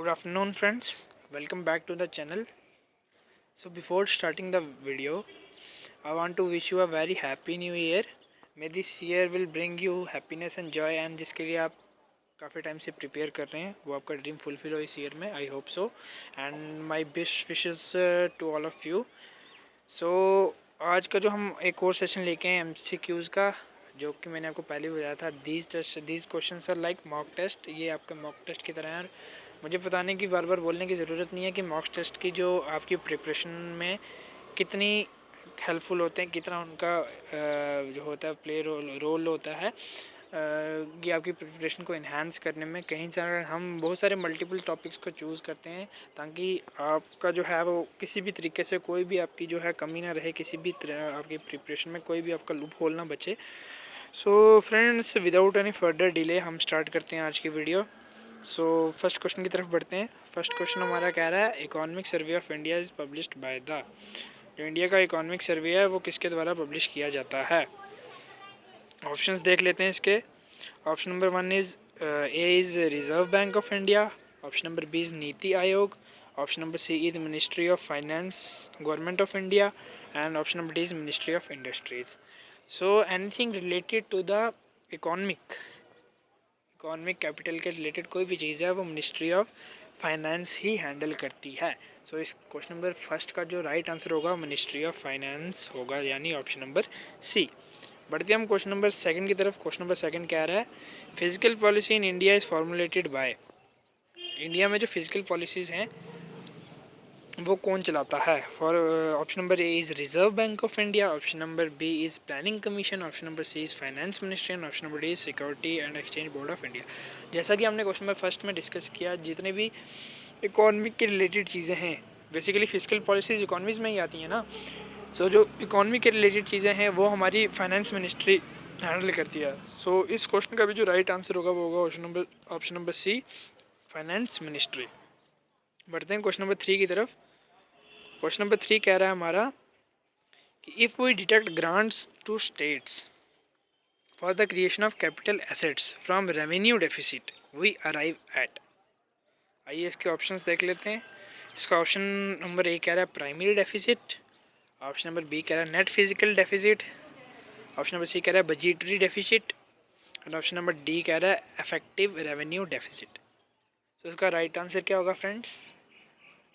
Good afternoon friends, welcome back to the channel. So before starting the video, I want to wish you a very happy new year. May this year will bring you happiness and joy and जिसके लिए आप काफ़ी time से prepare कर रहे हैं वो आपका ड्रीम फुलफिल हो इस ईयर में. I hope so and my best wishes to all of you. So आज का जो हम एक और सेशन लेके हैं MCQs का, जो कि मैंने आपको पहले बताया था. These questions are like mock test. ये आपका मॉक टेस्ट की तरह है. मुझे बताने की बार बार बोलने की ज़रूरत नहीं है कि मॉक टेस्ट की जो आपकी प्रिपरेशन में कितनी हेल्पफुल होते हैं, कितना उनका जो होता है प्ले रोल होता है कि आपकी प्रिपरेशन को इन्हांस करने में. कहीं से हम बहुत सारे मल्टीपल टॉपिक्स को चूज़ करते हैं ताकि आपका जो है वो किसी भी तरीके से कोई भी आपकी जो है कमी ना रहे, किसी भी आपकी प्रिपरेशन में कोई भी आपका लूप होल ना बचे. So friends, without any further delay हम स्टार्ट करते हैं आज की वीडियो. सो फर्स्ट क्वेश्चन की तरफ बढ़ते हैं. फर्स्ट क्वेश्चन हमारा कह रहा है economic survey of India is published by the. जो इंडिया का इकोनॉमिक सर्वे है वो किसके द्वारा पब्लिश किया जाता है. ऑप्शंस देख लेते हैं इसके. Option number 1 is A is reserve bank of India. Option number B is Niti Aayog. Option number C is ministry of finance government of India. And option number D is ministry of industries. So anything related to the economic capital के related कोई भी चीज़ है वो ministry of finance ही handle करती है. सो इस क्वेश्चन नंबर फर्स्ट का जो राइट आंसर होगा मिनिस्ट्री ऑफ फाइनेंस होगा, यानी ऑप्शन नंबर सी. बढ़ते हैं हम क्वेश्चन नंबर सेकंड की तरफ. क्वेश्चन नंबर सेकंड क्या रहा है, physical policy in India is formulated by. India में जो फिजिकल पॉलिसीज़ हैं वो कौन चलाता है. For option number A is reserve bank of India. Option number B is planning commission. Option number C is finance ministry. And option number D is security and exchange board of India. जैसा कि हमने question number first में discuss किया, जितने भी economic के related चीज़ें हैं बेसिकली फिजिकल पॉलिसीज़ इकोनॉमीज़ में ही आती हैं ना. सो जो इकोनॉमी के रिलेटेड चीज़ें हैं वो हमारी फाइनेंस मिनिस्ट्री हैंडल करती है. सो इस क्वेश्चन का भी जो राइट आंसर होगा वो होगा option number C, finance ministry. बढ़ते हैं क्वेश्चन नंबर 3 की तरफ. क्वेश्चन नंबर 3 कह रहा है हमारा कि if we detect grants to states for the creation of capital assets from revenue deficit we arrive at. आइए इसके ऑप्शंस देख लेते हैं. इसका ऑप्शन नंबर ए कह रहा है primary deficit. Option number B कह रहा है net physical deficit. Option number C कह रहा है बजटरी डेफिसिट. और ऑप्शन नंबर डी कह रहा है इफेक्टिव रेवेन्यू डेफिसिट. तो इसका राइट आंसर क्या होगा फ्रेंड्स.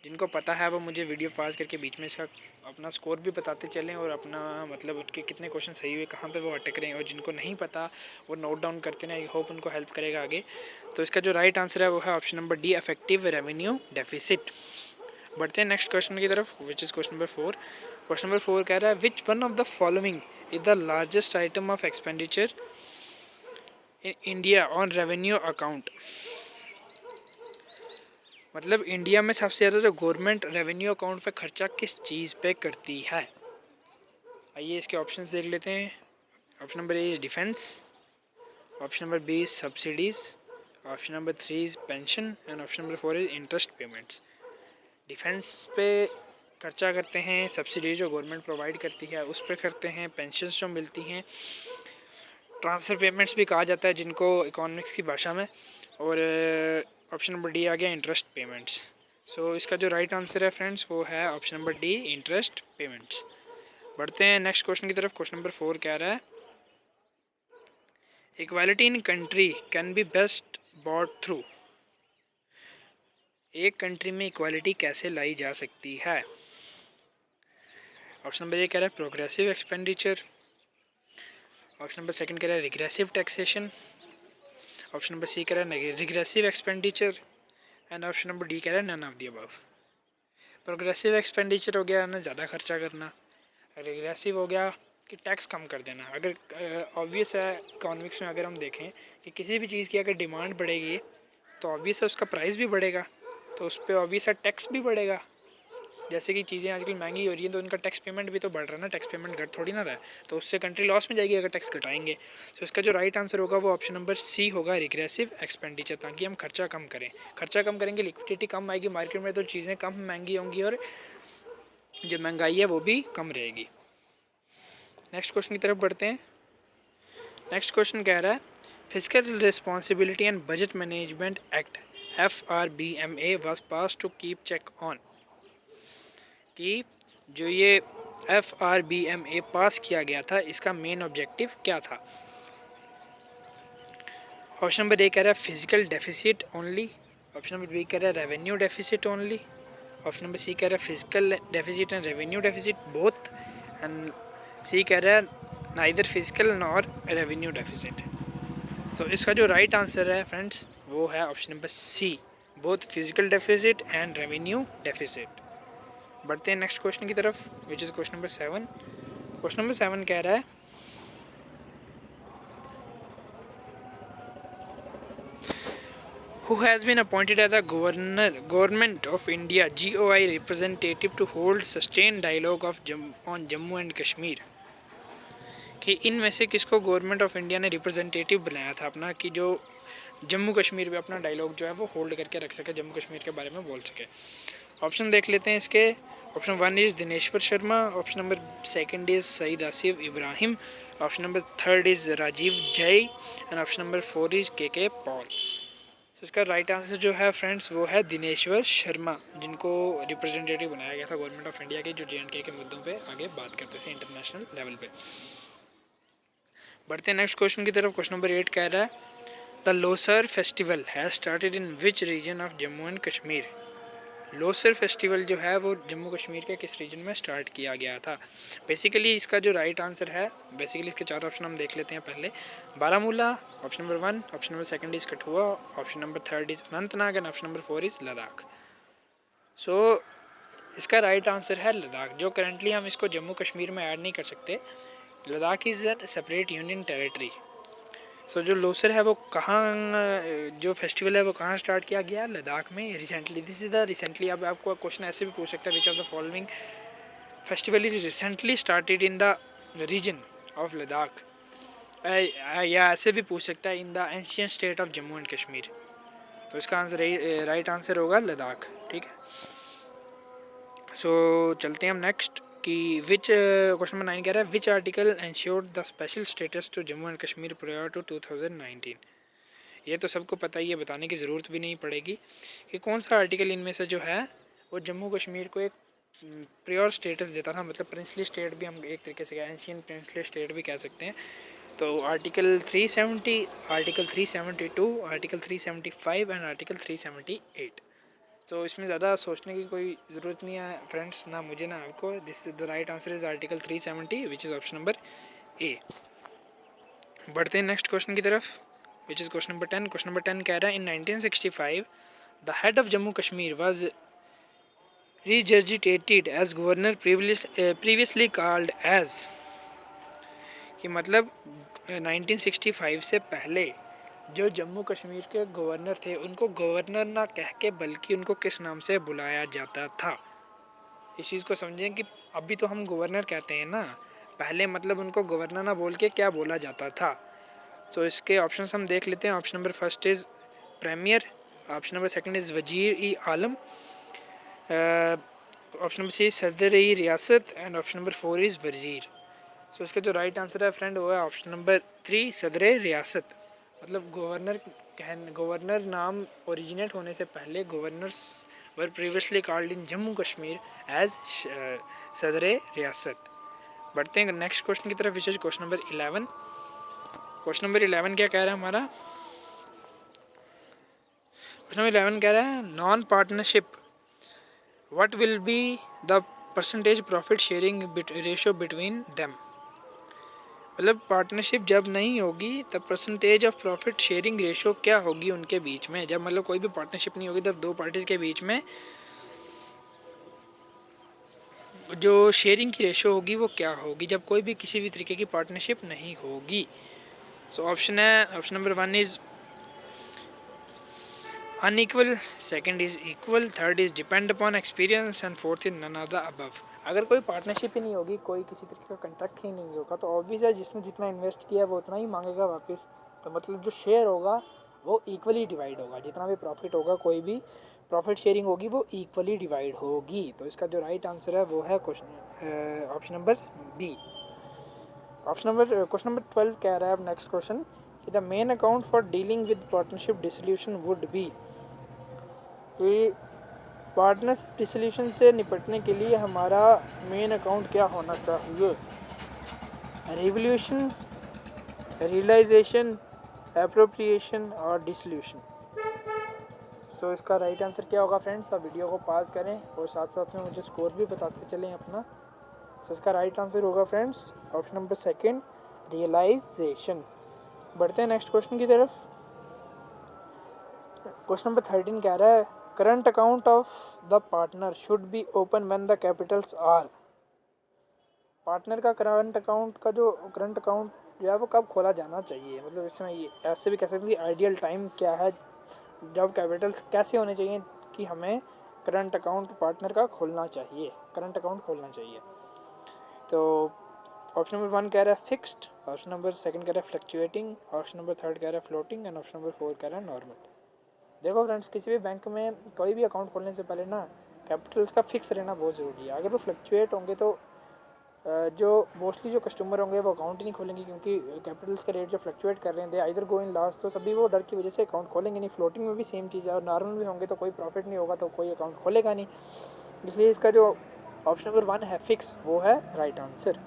जिनको पता है वो मुझे वीडियो पास करके बीच में इसका अपना स्कोर भी बताते चलें और अपना मतलब उनके कितने क्वेश्चन सही हुए, कहाँ पे वो अटक रहे हैं. और जिनको नहीं पता वो नोट डाउन करते ना. आई होप उनको हेल्प करेगा आगे. तो इसका जो राइट आंसर है वो है option number D, effective revenue deficit. बढ़ते हैं नेक्स्ट क्वेश्चन की तरफ, which is question number 4. Question number 4 कह रहा है which one of the following is the largest item of expenditure in India on revenue account. मतलब इंडिया में सबसे ज़्यादा जो गवर्नमेंट रेवेन्यू अकाउंट पे खर्चा किस चीज़ पे करती है. आइए इसके ऑप्शंस देख लेते हैं. Option number A is defence. Option number B is subsidies. Option number 3 is pension. And option number 4 is interest payments. Defence पे खर्चा करते हैं, सब्सिडीज जो गवर्नमेंट प्रोवाइड करती है उस पर करते हैं, पेंशन्स जो मिलती हैं, ट्रांसफ़र पेमेंट्स भी कहा जाता है जिनको इकोनॉमिक्स की भाषा में. और ऑप्शन नंबर डी आ गया इंटरेस्ट पेमेंट्स. सो इसका जो राइट आंसर है फ्रेंड्स वो है option number D, interest payments. बढ़ते हैं नेक्स्ट क्वेश्चन की तरफ. क्वेश्चन नंबर 4 कह रहा है equality in country can be best bought through. एक कंट्री में इक्वालिटी कैसे लाई जा सकती है. ऑप्शन नंबर ए कह रहा है progressive expenditure. Option number second कह रहा है regressive taxation. Option number C कह रहा है regressive expenditure. And option number D कह रहा है none of the above. Progressive expenditure हो गया ना ज़्यादा खर्चा करना. रिग्रेसिव हो गया कि टैक्स कम कर देना. अगर ऑब्वियस है इकोनॉमिक्स में अगर हम देखें कि किसी भी चीज़ की अगर डिमांड बढ़ेगी तो ऑब्वियस है उसका प्राइस भी बढ़ेगा, तो उस पर ऑब्वियस है टैक्स भी बढ़ेगा. जैसे कि चीज़ें आजकल महंगी हो रही हैं तो उनका टैक्स पेमेंट भी तो बढ़ रहा है ना. टैक्स पेमेंट घट थोड़ी ना रहा है, तो उससे कंट्री लॉस में जाएगी अगर टैक्स घटाएंगे. तो इसका जो राइट आंसर होगा वो ऑप्शन नंबर सी होगा, रिग्रेसिव एक्सपेंडिचर. ताकि हम खर्चा कम करें. खर्चा कम करेंगे, लिक्विडिटी कम आएगी मार्केट में, तो चीज़ें कम महंगी होंगी और जो महंगाई है वो भी कम रहेगी. नेक्स्ट क्वेश्चन की तरफ बढ़ते हैं. नेक्स्ट क्वेश्चन कह रहा है physical responsibility and budget management act FRBMA was passed to keep check on, कि जो ये FRBMA पास किया गया था इसका मेन ऑब्जेक्टिव क्या था। ऑप्शन नंबर ए कह रहा है physical deficit only, option number B कह रहा है revenue deficit only, option number C कह रहा है physical deficit and revenue deficit both, and C कह रहा है neither physical nor revenue deficit. So इसका जो राइट आंसर है फ्रेंड्स वो है option number C, both physical deficit and revenue deficit. बढ़ते हैं नेक्स्ट क्वेश्चन की तरफ, which is question number 7। Question number 7 कह रहा है who has been appointed as the government of India GOI representative to hold sustained dialogue on Jammu and Kashmir, कि इनमें से किसको गवर्नमेंट ऑफ इंडिया ने रिप्रेजेंटेटिव बनाया था अपना, कि जो जम्मू कश्मीर पे अपना डायलॉग जो है वो होल्ड करके रख सके, जम्मू कश्मीर के बारे में बोल सके। ऑप्शन देख लेते हैं इसके। Option 1 is Dineshwar Sharma, option number 2 is Syed Asif Ibrahim, option number 3 is Rajiv Jai and option number 4 is K Paul. तो इसका राइट आंसर जो है फ्रेंड्स वो है दिनेश्वर शर्मा, जिनको रिप्रेजेंटेटिव बनाया गया था गवर्नमेंट ऑफ इंडिया के, जो JNK के मुद्दों पे आगे बात करते थे इंटरनेशनल लेवल पे। बढ़ते हैं नेक्स्ट क्वेश्चन की तरफ। क्वेश्चन नंबर 8 कह रहा है the Losar festival has started in which region of Jammu and Kashmir. Losar festival जो है वो जम्मू कश्मीर के किस रीजन में स्टार्ट किया गया था। बेसिकली इसका जो राइट आंसर है, बेसिकली इसके 4 ऑप्शन हम देख लेते हैं पहले। Baramulla, option number 1, option number 2 is Kathua, option number 3 is Anantnag and option number 4 is Ladakh. So इसका राइट आंसर है लद्दाख, जो करंटली हम इसको जम्मू कश्मीर में ऐड नहीं कर सकते। Ladakh is a separate union territory. So जो लोसर है वो कहाँ, जो फेस्टिवल है वो कहाँ स्टार्ट किया गया, लद्दाख में recently. This is the recently. अब आपको क्वेश्चन ऐसे भी पूछ सकता है which of the following festival is recently started in the region of Ladakh, या ऐसे भी पूछ सकता है in the ancient state of Jammu and Kashmir. तो इसका आंसर राइट आंसर होगा लद्दाख। ठीक है, सो चलते हैं हम नेक्स्ट कि विच क्वेश्चन नंबर 9 कह रहा है which article ensured the special status to Jammu and Kashmir prior to 2019। ये तो सबको पता ही है, बताने की ज़रूरत भी नहीं पड़ेगी कि कौन सा आर्टिकल इनमें से जो है वो जम्मू कश्मीर को एक प्रायर स्टेटस देता था, मतलब प्रिंसली स्टेट भी हम एक तरीके से एंशियन प्रिंसली स्टेट भी कह सकते हैं। तो article 370, article 372, article 375 and article 378। तो इसमें ज़्यादा सोचने की कोई ज़रूरत नहीं है फ्रेंड्स, ना मुझे ना आपको। This is the right answer is article 370 which is option number A. बढ़ते हैं नेक्स्ट क्वेश्चन की तरफ, which is question number 10। Question number 10 कह रहा है in 1965 the head of Jammu Kashmir was redesignated as governor previously called as, कि मतलब 1965 से पहले जो जम्मू कश्मीर के गवर्नर थे उनको गवर्नर ना कह के बल्कि उनको किस नाम से बुलाया जाता था। इस चीज़ को समझें कि अभी तो हम गवर्नर कहते हैं ना, पहले मतलब उनको गवर्नर ना बोल के क्या बोला जाता था। तो इसके ऑप्शंस हम देख लेते हैं। Option number 1 is premier, option number 2 इज़ वजीर-ए-आलम, ऑप्शन नंबर 3 सदर-ए रियासत एंड ऑप्शन नंबर 4 इज़ वज़ीर। सो इसका जो राइट आंसर है फ्रेंड वो है ऑप्शन नंबर 3 सदर-ए-रियासत। मतलब गवर्नर नाम ओरिजिनेट होने से पहले governors were previously called in Jammu Kashmir as सदर-ए-रियासत। बढ़ते हैं नेक्स्ट क्वेश्चन की तरफ, which is question number 11। Question number 11 क्या कह रहा है हमारा, क्वेश्चन नंबर 11 कह रहा है non partnership what will be the percentage profit sharing ratio between them. मतलब पार्टनरशिप जब नहीं होगी तब percentage of profit sharing ratio क्या होगी उनके बीच में। जब मतलब कोई भी पार्टनरशिप नहीं होगी तब दो पार्टीज़ के बीच में जो शेयरिंग की रेशियो होगी वो क्या होगी जब कोई भी किसी भी तरीके की पार्टनरशिप नहीं होगी। सो ऑप्शन है, option number 1 is unequal, second is equal, third is depend upon experience and fourth is none of the above. अगर कोई पार्टनरशिप ही नहीं होगी, कोई किसी तरीके का कंट्रैक्ट ही नहीं होगा तो ऑब्वियस है जिसने जितना इन्वेस्ट किया वो उतना ही मांगेगा वापस। तो मतलब जो शेयर होगा वो इक्वली डिवाइड होगा, जितना भी प्रॉफिट होगा कोई भी प्रॉफिट शेयरिंग होगी वो इक्वली डिवाइड होगी। तो इसका जो राइट आंसर है वो है question option number B. Question number 12 कह रहा है अब नेक्स्ट क्वेश्चन कि the main account for dealing with partnership dissolution would be. कि पार्टनरशिप डिसोल्यूशन से निपटने के लिए हमारा मेन अकाउंट क्या होना चाहिए? रिवोल्यूशन, रियलाइजेशन, एप्रोप्रिएशन और डिसोल्यूशन। सो इसका राइट आंसर क्या होगा फ्रेंड्स? आप वीडियो को पॉज करें और साथ साथ में मुझे स्कोर भी बताते चलें अपना। सो इसका राइट आंसर होगा friends option number second, realization. बढ़ते हैं नेक्स्ट क्वेश्चन की तरफ। क्वेश्चन नंबर 13 कह रहा है current account of the partner should be open when the capitals are. Partner का करंट अकाउंट जो है वो कब खोला जाना चाहिए? मतलब इसमें ये ऐसे भी कह सकते हैं कि आइडियल टाइम क्या है, जब कैपिटल्स कैसे होने चाहिए कि हमें करंट अकाउंट पार्टनर का खोलना चाहिए, करंट अकाउंट खोलना चाहिए। तो ऑप्शन नंबर 1 कह रहा है फिक्स्ड, ऑप्शन नंबर सेकंड कह रहा है फ्लक्चुएटिंग, ऑप्शन नंबर थर्ड कह रहा है फ्लोटिंग एंड ऑप्शन नंबर 4 कह रहा है नॉर्मल। देखो फ्रेंड्स, किसी भी बैंक में कोई भी अकाउंट खोलने से पहले ना कैपिटल्स का फिक्स रहना बहुत ज़रूरी है। अगर वो फ्लक्चुएट होंगे तो जो मोस्टली जो कस्टमर होंगे वो अकाउंट ही नहीं खोलेंगे, क्योंकि कैपिटल्स का रेट जो फ्लक्चुएट कर रहे हैं इधर गो इन लॉस, तो सभी वो डर की वजह से अकाउंट खोलेंगे नहीं। फ्लोटिंग में भी सेम चीज़ है और नॉर्मल भी होंगे तो कोई प्रॉफिट नहीं होगा तो कोई अकाउंट खोलेगा नहीं। इसलिए इसका जो ऑप्शन नंबर 1 है फिक्स, वो है राइट आंसर।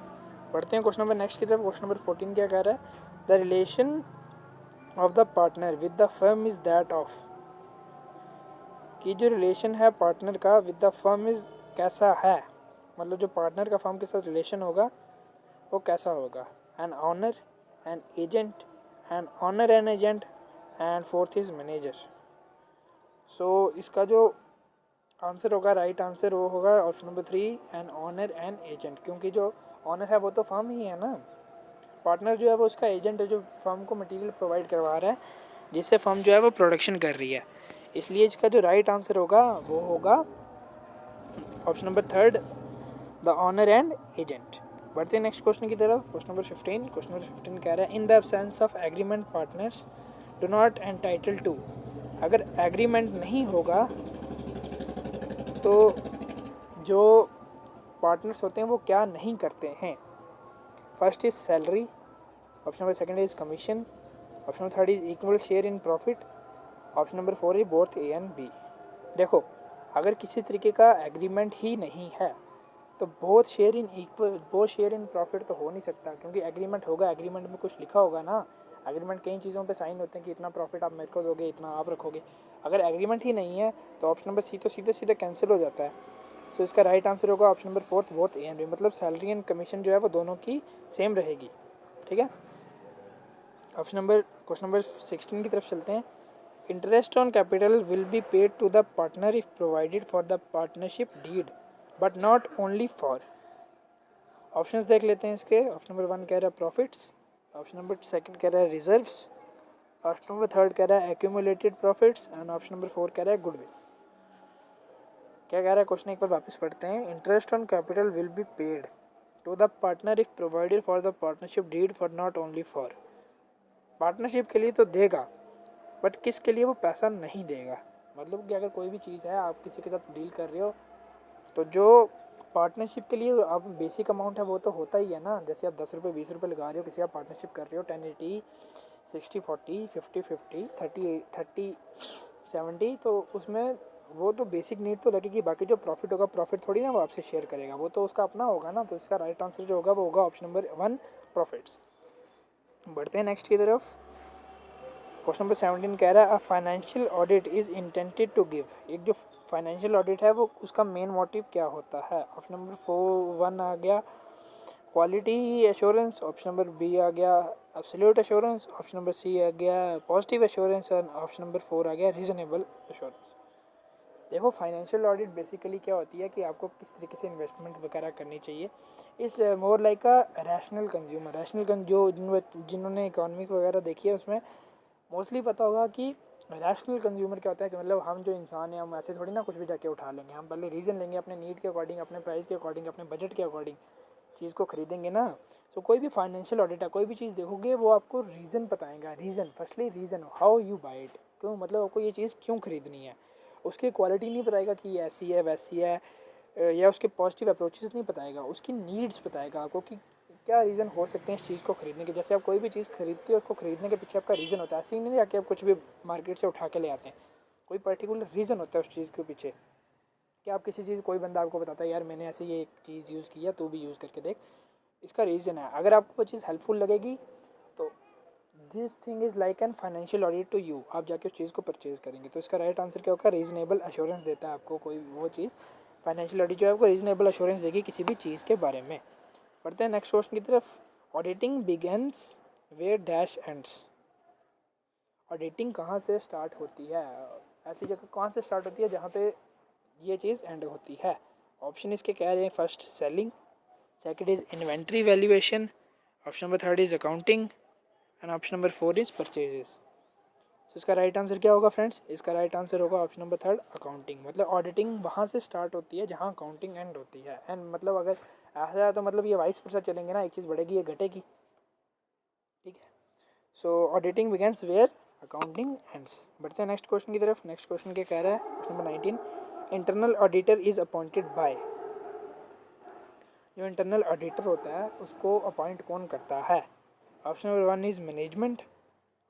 बढ़ते हैं क्वेश्चन नंबर नेक्स्ट की तरफ। क्वेश्चन नंबर 14 क्या कह रहा है? The relation of the partner with the firm is that of. कि जो रिलेशन है पार्टनर का विद द फर्म इज़ कैसा है, मतलब जो पार्टनर का फर्म के साथ रिलेशन होगा वो कैसा होगा? An owner, an agent, an owner an agent and fourth is manager. So इसका जो आंसर होगा, राइट आंसर वो होगा option number 3, an owner an agent. क्योंकि जो ऑनर है वो तो फर्म ही है ना, पार्टनर जो है वो उसका एजेंट है जो फर्म को मटेरियल प्रोवाइड करवा रहा है, जिससे फर्म जो है वो प्रोडक्शन कर रही है। इसलिए इसका जो राइट आंसर होगा वो होगा option number third, the owner and agent. बढ़ते हैं नेक्स्ट क्वेश्चन की तरफ। Question number 15। क्वेश्चन नंबर 15 कह रहा है in the absence of agreement partners do not entitle to. अगर एग्रीमेंट नहीं होगा तो जो पार्टनर्स होते हैं वो क्या नहीं करते हैं? First is salary, option number second is commission, option number third is equal share in profit, option number 4 is both A and B. देखो, अगर किसी तरीके का एग्रीमेंट ही नहीं है तो बोथ शेयर इन प्रॉफिट तो हो नहीं सकता, क्योंकि एग्रीमेंट होगा, एग्रीमेंट में कुछ लिखा होगा ना। एग्रीमेंट कई चीज़ों पे साइन होते हैं कि इतना प्रॉफिट आप मेरे को दोगे, इतना आप रखोगे। अगर एग्रीमेंट ही नहीं है तो ऑप्शन नंबर सी तो सीधे सीधे कैंसिल हो जाता है। सो इसका राइट आंसर होगा option number 4 both A and B, मतलब सैलरी एंड कमीशन जो है वो दोनों की सेम रहेगी। ठीक है, क्वेश्चन नंबर 16 की तरफ चलते हैं। Interest on capital will be paid to the partner if provided for the partnership deed but not only for. Options देख लेते हैं इसके। ऑप्शन नंबर 1 कह रहा है प्रॉफिट्स, ऑप्शन नंबर सेकंड कह रहा है रिजर्व्स, ऑप्शन नंबर थर्ड कह रहा है accumulated profits and option number 4 कह रहा है गुडविल। क्या कह रहा है क्वेश्चन, एक बार वापस पढ़ते हैं। Interest on capital will be paid to the partner if provided for the partnership deed for not only for. Partnership के लिए तो देगा, बट किसके लिए वो पैसा नहीं देगा? मतलब कि अगर कोई भी चीज़ है, आप किसी के साथ डील कर रहे हो तो जो पार्टनरशिप के लिए आप बेसिक अमाउंट है वो तो होता ही है ना। जैसे आप 10 रुपये 20 रुपये लगा रहे हो, किसी आप पार्टनरशिप कर रहे हो 10-80 60-40 50-50 30-70, तो उसमें वो तो बेसिक नीड तो लगेगी। बाकी जो प्रॉफिट होगा, प्रॉफिट थोड़ी ना वो आपसे शेयर करेगा, वो तो उसका अपना होगा ना। तो इसका राइट आंसर जो होगा वो होगा ऑप्शन नंबर 1 प्रॉफिट्स। बढ़ते हैं नेक्स्ट की तरफ। क्वेश्चन नंबर 17 कह रहा है a financial audit is intended to give. एक जो फाइनेंशियल ऑडिट है वो उसका मेन मोटिव क्या होता है? ऑप्शन नंबर 1 आ गया quality assurance, option number B आ गया absolute assurance, option number C आ गया पॉजिटिव एश्योरेंस और ऑप्शन नंबर 4 आ गया रीजनेबल एश्योरेंस। देखो, फाइनेंशियल ऑडिट बेसिकली क्या होती है कि आपको किस तरीके से इन्वेस्टमेंट वगैरह करनी चाहिए। इस more like a rational consumer, जो जिन्होंने इकोनॉमिक वगैरह देखी है उसमें मोस्टली पता होगा कि रैशनल कंज्यूमर क्या होता है। कि मतलब हम जो इंसान हैं हम ऐसे थोड़ी ना कुछ भी जाके उठा लेंगे, हम पहले रीज़न लेंगे अपने नीड के अकॉर्डिंग, अपने प्राइस के अकॉर्डिंग, अपने बजट के अकॉर्डिंग चीज़ को खरीदेंगे ना। सो कोई भी फाइनेंशियल ऑडिट है, कोई भी चीज़ देखोगे वो आपको रीज़न बताएगा। Firstly reason how you by it, क्यों, मतलब आपको ये चीज़ क्यों खरीदनी है। उसकी क्वालिटी नहीं बताएगा कि ये ऐसी है वैसी है, या उसके पॉजिटिव अप्रोचेस नहीं बताएगा, उसकी नीड्स बताएगा आपको कि क्या रीज़न हो सकते हैं इस चीज़ को खरीदने के। जैसे आप कोई भी चीज़ खरीदते हो उसको खरीदने के पीछे आपका रीज़न होता है। ऐसे ही नहीं कि आप कुछ भी मार्केट से उठा के ले आते हैं। कोई पर्टिकुलर रीज़न होता है उस चीज़ के पीछे कि आप किसी चीज़, कोई बंदा आपको बताता है यार मैंने ऐसे ये एक चीज़ यूज़ की है, तू भी यूज़ करके देख, इसका रीज़न है। अगर आपको वो चीज़ हेल्पफुल लगेगी तो this thing is like an financial audit to you, आप जाके उस चीज़ को परचेज़ करेंगे। तो इसका राइट आंसर क्या होगा? रीजनेबल अश्योरेंस देता है आपको कोई वो चीज़। फाइनेंशियल ऑडिट जो है आपको रीजनेबल अश्योरेंस देगी किसी भी चीज़ के बारे में। बढ़ते हैं नेक्स्ट क्वेश्चन की तरफ। Auditing begins where dash ends. Auditing कहाँ से स्टार्ट होती है? ऐसी जगह कहाँ से स्टार्ट होती है जहाँ पे ये चीज़ एंड होती है? ऑप्शन इसके कह रहे हैं, first selling, second is inventory valuation, option number third is accounting and option number four is purchases. तो इसका राइट आंसर क्या होगा फ्रेंड्स? इसका राइट आंसर होगा ऑप्शन नंबर थर्ड, अकाउंटिंग। मतलब ऑडिटिंग वहाँ से स्टार्ट होती है जहाँ अकाउंटिंग एंड होती है। एंड मतलब अगर ऐसा है तो मतलब ये वाइस वर्सा चलेंगे ना, एक चीज़ बढ़ेगी ये घटेगी, ठीक है। So auditing begins where accounting ends. बढ़ते हैं नेक्स्ट क्वेश्चन की तरफ। नेक्स्ट क्वेश्चन क्या कह रहा है? Question number 19, internal auditor is appointed by. जो इंटरनल ऑडिटर होता है उसको अपॉइंट कौन करता है? Option number one is management,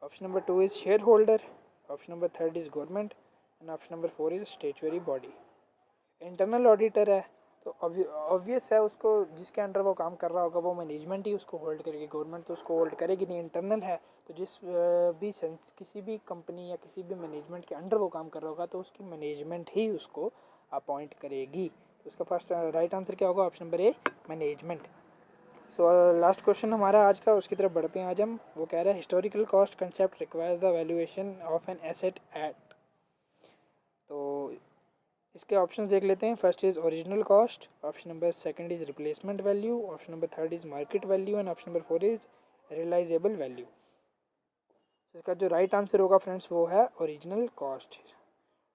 option number two is share holder, option number third is government and option number four is statutory body. Internal auditor है तो obvious है उसको, जिसके अंडर वो काम कर रहा होगा वो मैनेजमेंट ही उसको होल्ड करेगी, गवर्नमेंट तो उसको होल्ड करेगी नहीं। इंटरनल है तो जिस भी सेंस किसी भी कंपनी या किसी भी मैनेजमेंट के अंडर वो काम कर रहा होगा तो उसकी मैनेजमेंट ही उसको अपॉइंट करेगी। तो उसका फर्स्ट राइट आंसर क्या होगा? ऑप्शन नंबर ए, मैनेजमेंट। सो लास्ट क्वेश्चन हमारा आज का, उसकी तरफ बढ़ते हैं आज हम। वो कह रहा है historical cost concept requires the valuation of an asset at. तो इसके ऑप्शंस देख लेते हैं। First is original cost, option number second is replacement value, option number third is market value and option number four is realizable value. इसका जो right answer होगा friends वो है ओरिजिनल कॉस्ट,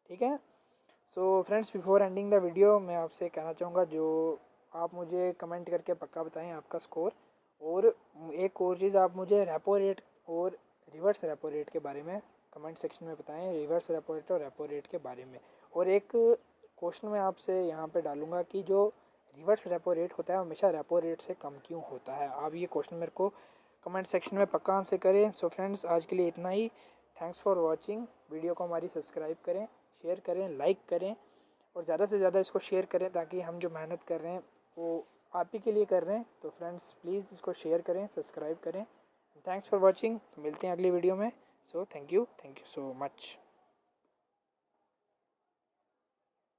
ठीक है। So friends before ending the video मैं आपसे कहना चाहूँगा, जो आप मुझे कमेंट करके पक्का बताएं आपका स्कोर। और एक और चीज़, आप मुझे रेपो रेट और रिवर्स रेपो रेट के बारे में कमेंट सेक्शन में बताएं, रिवर्स रेपो रेट और रेपो रेट के बारे में। और एक क्वेश्चन मैं आपसे यहाँ पे डालूंगा कि जो रिवर्स रेपो रेट होता है हमेशा रेपो रेट से कम क्यों होता है? आप ये क्वेश्चन मेरे को कमेंट सेक्शन में पक्का आंसर करें। सो फ्रेंड्स आज के लिए इतना ही। Thanks for watching. वीडियो को हमारी सब्सक्राइब करें, शेयर करें, लाइक करें और ज़्यादा से ज़्यादा इसको शेयर करें ताकि हम जो मेहनत कर रहे हैं वो आप ही के लिए कर रहे हैं। तो फ्रेंड्स प्लीज़ इसको शेयर करें, सब्सक्राइब करें। Thanks for watching. तो मिलते हैं अगली वीडियो में। So thank you so much.